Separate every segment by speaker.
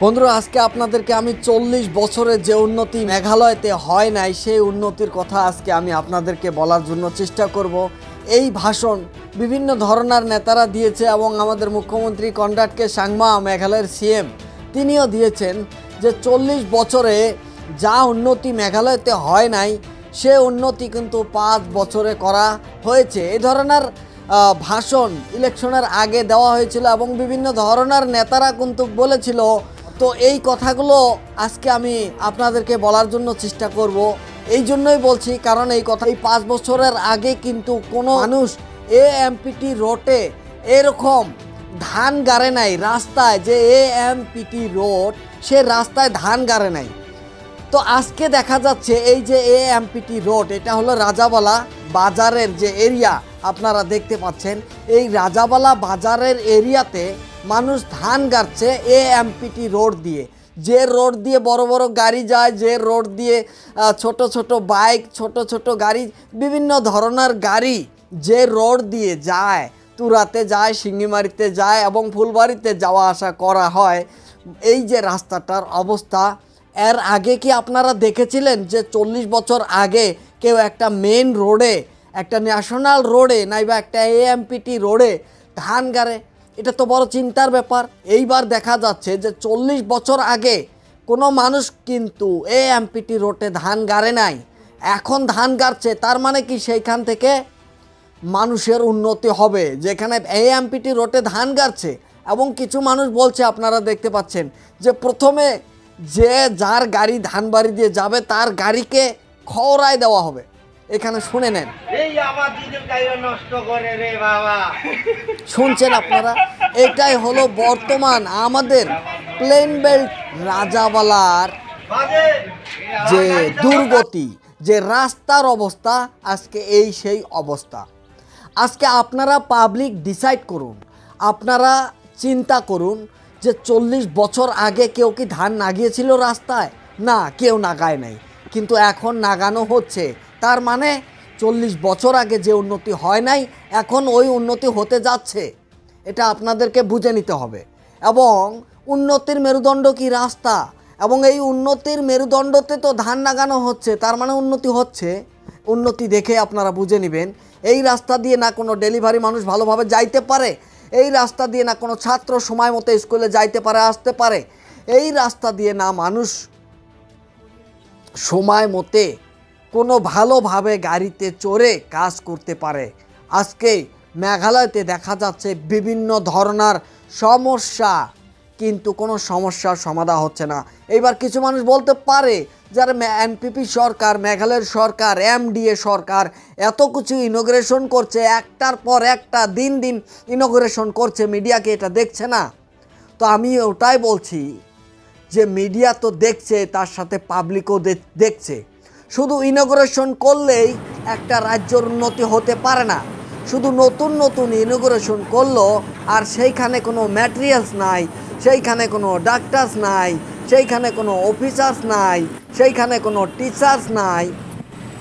Speaker 1: বন্ধুরা, আজকে আপনাদেরকে আমি 40 বছরের যে উন্নতি মেঘালয়তে হয় নাই সেই উন্নতির কথা আজকে আমি আপনাদেরকে বলার জন্য চেষ্টা করব। এই ভাষণ বিভিন্ন ধরনের নেতারা দিয়েছে এবং আমাদের মুখ্যমন্ত্রী কনরাড সাংমা, মেঘালয়ের সিএম, তিনিও দিয়েছেন যে 40 বছরে যা উন্নতি মেঘালয়তে হয় নাই সে উন্নতি কিন্তু 5 বছরে করা হয়েছে। এই ধরনের ভাষণ ইলেকশনের আগে দেওয়া হয়েছিল এবং বিভিন্ন ধরনের নেতারা কিন্তু বলেছিল। তো এই কথাগুলো আজকে আমি আপনাদেরকে বলার জন্য চেষ্টা করব। এই জন্যই বলছি কারণ এই কথা, এই 5 বছরের আগে কিন্তু কোনো মানুষ এএমপিটি রোডে এরকম ধান গাড়ে নাই। রাস্তায় যে এএমপিটি রোড, সে রাস্তায় ধান গাড়ে নাই। তো আজকে দেখা যাচ্ছে এই যে এএমপিটি রোড, এটা হলো রাজাবালা বাজারের যে এরিয়া আপনারা দেখতে পাচ্ছেন, এই রাজাবালা বাজারের এরিয়াতে মানুষ ধান গাড়ছে এএমপিটি রোড দিয়ে। যে রোড দিয়ে বড় বড় গাড়ি যায়, যে রোড দিয়ে ছোট ছোট বাইক, ছোট ছোট গাড়ি, বিভিন্ন ধরনের গাড়ি যে রোড দিয়ে যায়, তুরাতে যায়, সিঙ্গিমারিতে যায় এবং ফুলবাড়িতে যাওয়া আসা করা হয়, এই যে রাস্তাটার অবস্থা, এর আগে কি আপনারা দেখেছিলেন যে 40 বছর আগে কেউ একটা মেন রোডে, একটা ন্যাশনাল রোডে নাইবা একটা এএমপিটি রোডে ধান গাড়ে? এটা তো বড় চিন্তার ব্যাপার। এইবার দেখা যাচ্ছে যে 40 বছর আগে কোনো মানুষ কিন্তু এএমপিটি রোডে ধান গাড়ে নাই, এখন ধান গাড়ছে। তার মানে কি সেইখান থেকে মানুষের উন্নতি হবে যেখানে এএমপিটি রোডে ধান গাড়ছে। এবং কিছু মানুষ বলছে, আপনারা দেখতে পাচ্ছেন, যে প্রথমে যে যার গাড়ি ধান বাড়ি দিয়ে যাবে তার গাড়িকে খওরায় দেওয়া হবে। এখানে শুনে নেন, শুনছেন আপনারা? এটাই হলো বর্তমান আমাদের প্লেন বেল্ট রাজাবালার যে দুর্গতি, যে রাস্তার অবস্থা, আজকে এই সেই অবস্থা। আজকে আপনারা পাবলিক ডিসাইড করুন, আপনারা চিন্তা করুন যে 40 বছর আগে কেউ কি ধান নাগিয়েছিল রাস্তায়? না, কেউ নাগায় নাই, কিন্তু এখন নাগানো হচ্ছে। তার মানে 40 বছর আগে যে উন্নতি হয় নাই, এখন ওই উন্নতি হতে যাচ্ছে। এটা আপনাদেরকে বুঝে নিতে হবে। এবং উন্নতির মেরুদণ্ড কি রাস্তা, এবং এই উন্নতির মেরুদণ্ডতে তো ধান নাগানো হচ্ছে, তার মানে উন্নতি হচ্ছে। উন্নতি দেখে আপনারা বুঝে নেবেন। এই রাস্তা দিয়ে না কোনো ডেলিভারি মানুষ ভালোভাবে যাইতে পারে, এই রাস্তা দিয়ে না কোনো ছাত্র সময় মতো স্কুলে যাইতে পারে, আসতে পারে, এই রাস্তা দিয়ে না মানুষ সময় মতে কোনো ভালোভাবে গাড়িতে চড়ে কাজ করতে পারে। আজকে মেঘালয়তে দেখা যাচ্ছে বিভিন্ন ধরনের সমস্যা, কিন্তু কোনো সমস্যার সমাধান হচ্ছে না। এইবার কিছু মানুষ বলতে পারে, যারা এনপিপি সরকার, মেঘালয়ের সরকার, এমডিএ সরকার এত কিছু ইনোগ্রেশন করছে, একটার পর একটা দিন দিন ইনোগ্রেশন করছে, মিডিয়াকে এটা দেখছে না? তো আমি ওটাই বলছি যে মিডিয়া তো দেখছে, তার সাথে পাবলিকও দেখছে। শুধু ইনোগ্রেশন করলেই একটা রাজ্যের উন্নতি হতে পারে না। শুধু নতুন নতুন ইনোগ্রেশন করলো আর সেইখানে কোনো ম্যাটেরিয়ালস নাই, সেইখানে কোনো ডাক্তারস নাই, সেইখানে কোনো অফিসার্স নাই, সেইখানে কোনো টিচার্স নাই,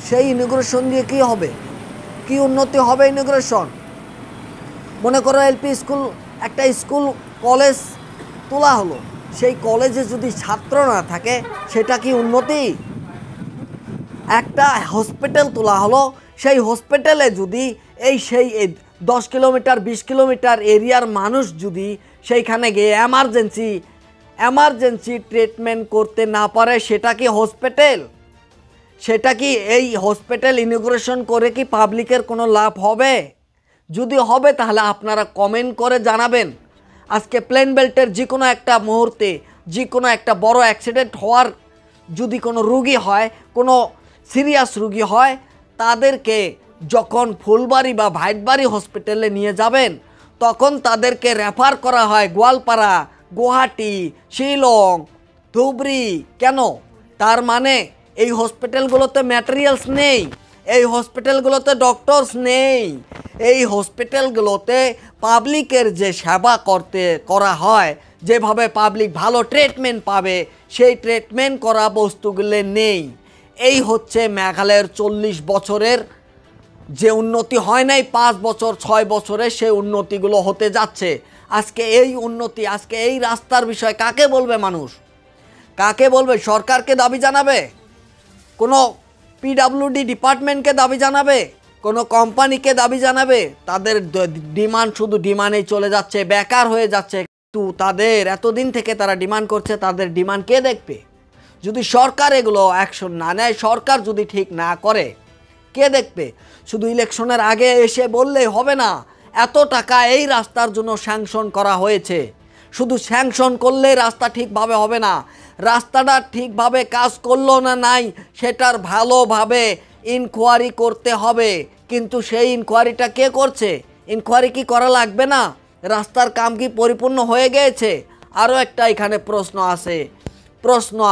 Speaker 1: সেই ইনোগ্রেশন দিয়ে কী হবে? কি উন্নতি হবে ইনোগ্রেশন? মনে করো এলপি স্কুল, একটা স্কুল কলেজ তোলা হলো, সেই কলেজে যদি ছাত্র না থাকে সেটা কি উন্নতি? একটা হসপিটাল তোলা হলো, সেই হসপিটালে যদি সেই 10 কিলোমিটার 20 কিলোমিটার এরিয়ার মানুষ যদি সেইখানে গিয়ে এমার্জেন্সি ট্রিটমেন্ট করতে না পারে, সেটা কি হসপিটাল? সেটা কি এই হসপিটাল ইনোগ্রেশন করে কি পাবলিকের কোনো লাভ হবে? যদি হবে তাহলে আপনারা কমেন্ট করে জানাবেন। আজকে প্লেন বেল্টের যে কোনো একটা মুহূর্তে, যে কোনো একটা বড় অ্যাক্সিডেন্ট হওয়ার যদি কোনো রুগী হয়, কোনো সিরিয়াস রুগী হয়, তাদেরকে যখন ফুলবাড়ি বা ভাইটবাড়ি হসপিটালে নিয়ে যাবেন, তখন তাদেরকে রেফার করা হয় গোয়ালপাড়া, গুয়াহাটি, শিলং, ধুবড়ি। কেন? তার মানে এই হসপিটালগুলোতে ম্যাটেরিয়ালস নেই, এই হসপিটালগুলোতে ডক্টরস নেই, এই হসপিটালগুলোতে পাবলিকের যে সেবা করা হয়, যেভাবে পাবলিক ভালো ট্রিটমেন্ট পাবে, সেই ট্রিটমেন্ট করা বস্তুগুলো নেই। এই হচ্ছে মেঘালয়ের 40 বছরের যে উন্নতি হয় নাই, 5 বছর 6 বছরে সেই উন্নতিগুলো হতে যাচ্ছে। আজকে এই উন্নতি, আজকে এই রাস্তার বিষয় কাকে বলবে মানুষ? কাকে বলবে? সরকারকে দাবি জানাবে? কোনো পিডাব্লিউডি ডিপার্টমেন্টকে দাবি জানাবে? কোনো কোম্পানিকে দাবি জানাবে? তাদের ডিমান্ড শুধু ডিমান্ডেই চলে যাচ্ছে, বেকার হয়ে যাচ্ছে। কিন্তু তাদের এতদিন থেকে তারা ডিমান্ড করছে, তাদের ডিমান্ড কে দেখবে? যদি সরকার এগুলো অ্যাকশন না নেয়, সরকার যদি ঠিক না করে, কে দেখবে? শুধু ইলেকশনের আগে এসে বললেই হবে না এত টাকা এই রাস্তার জন্য স্যাংশন করা হয়েছে। শুধু স্যাংশন করলেই রাস্তা ঠিকভাবে হবে না। রাস্তাটা ঠিকভাবে কাজ করলো না নাই সেটার ভালোভাবে ইনকোয়ারি করতে হবে। কিন্তু সেই ইনকোয়ারিটা কে করছে? ইনকোয়ারি কি করা লাগবে না? রাস্তার কাম কি পরিপূর্ণ হয়ে গিয়েছে? আরও একটা এখানে প্রশ্ন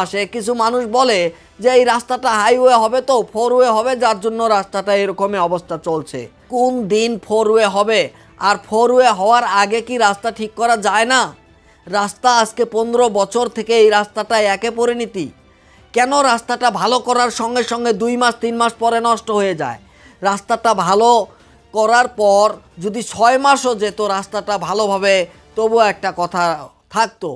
Speaker 1: আসে, কিছু মানুষ বলে যে এই রাস্তাটা হাইওয়ে হবে, তো ফোরওয়ে হবে, যার জন্য রাস্তাটা এরকমই অবস্থা চলছে। কোন দিন ফোরওয়ে হবে? আর ফোরওয়ে হওয়ার আগে কি রাস্তা ঠিক করা যায় না? রাস্তা আজকে 15 বছর থেকে এই রাস্তাটা একে পরিণতি। কেন রাস্তাটা ভালো করার সঙ্গে সঙ্গে 2 মাস 3 মাস পরে নষ্ট হয়ে যায়? রাস্তাটা ভালো করার পর যদি 6 মাসও যেত রাস্তাটা ভালোভাবে, তবুও একটা কথা থাকতো।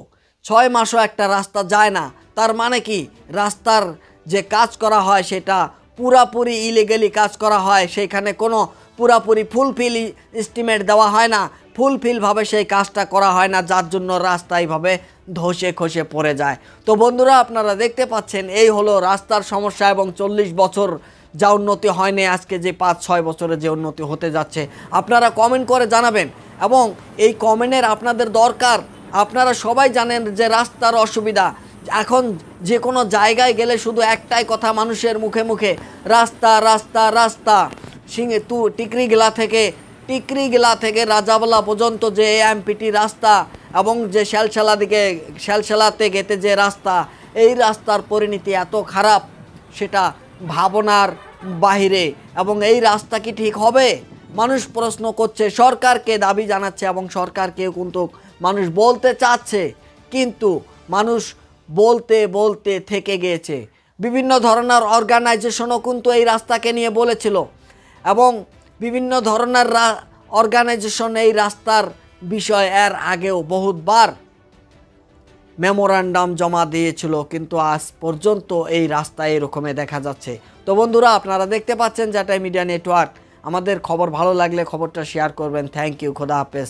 Speaker 1: 6 মাসও একটা রাস্তা যায় না, তার মানে কি রাস্তার যে কাজ করা হয় সেটা পুরাপুরি ইলিগালি কাজ করা হয়, সেইখানে কোনো পুরাপুরি ফুলফিল এস্টিমেট দেওয়া হয় না, ফুলফিলভাবে সেই কাজটা করা হয় না, যার জন্য রাস্তা এইভাবে ধসে খসে পড়ে যায়। তো বন্ধুরা, আপনারা দেখতে পাচ্ছেন এই হলো রাস্তার সমস্যা। এবং 40 বছর যা উন্নতি হয়নি, আজকে যে 5-6 বছরে যে উন্নতি হতে যাচ্ছে, আপনারা কমেন্ট করে জানাবেন। এবং এই কমেন্টের আপনাদের দরকার। আপনারা সবাই জানেন যে রাস্তার অসুবিধা। এখন যে কোনো জায়গায় গেলে শুধু একটাই কথা মানুষের মুখে মুখে, রাস্তা রাস্তা রাস্তা। টিকরিগেলা থেকে রাজাবালা পর্যন্ত যে এমপিটি রাস্তা, এবং যে শ্যালশালাতে গেতে যে রাস্তা, এই রাস্তার পরিণতি এত খারাপ, সেটা ভাবনার বাহিরে। এবং এই রাস্তা কি ঠিক হবে? মানুষ প্রশ্ন করছে, সরকারকে দাবি জানাচ্ছে, এবং সরকারকেও কিন্তু মানুষ বলতে চাচ্ছে, কিন্তু মানুষ বলতে বলতে থেকে গিয়েছে। বিভিন্ন ধরনের অর্গানাইজেশনও কিন্তু এই রাস্তাকে নিয়ে বলেছিল, এবং বিভিন্ন ধরনের অর্গানাইজেশন এই রাস্তার বিষয় এর আগেও বহুতবার মেমোরান্ডাম জমা দিয়েছিল, কিন্তু আজ পর্যন্ত এই রাস্তা এরকমই দেখা যাচ্ছে। তো বন্ধুরা, আপনারা দেখতে পাচ্ছেন জাটাই মিডিয়া নেটওয়ার্ক। আমাদের খবর ভালো লাগলে খবরটা শেয়ার করবেন। Thank you. খোদা হাফেজ।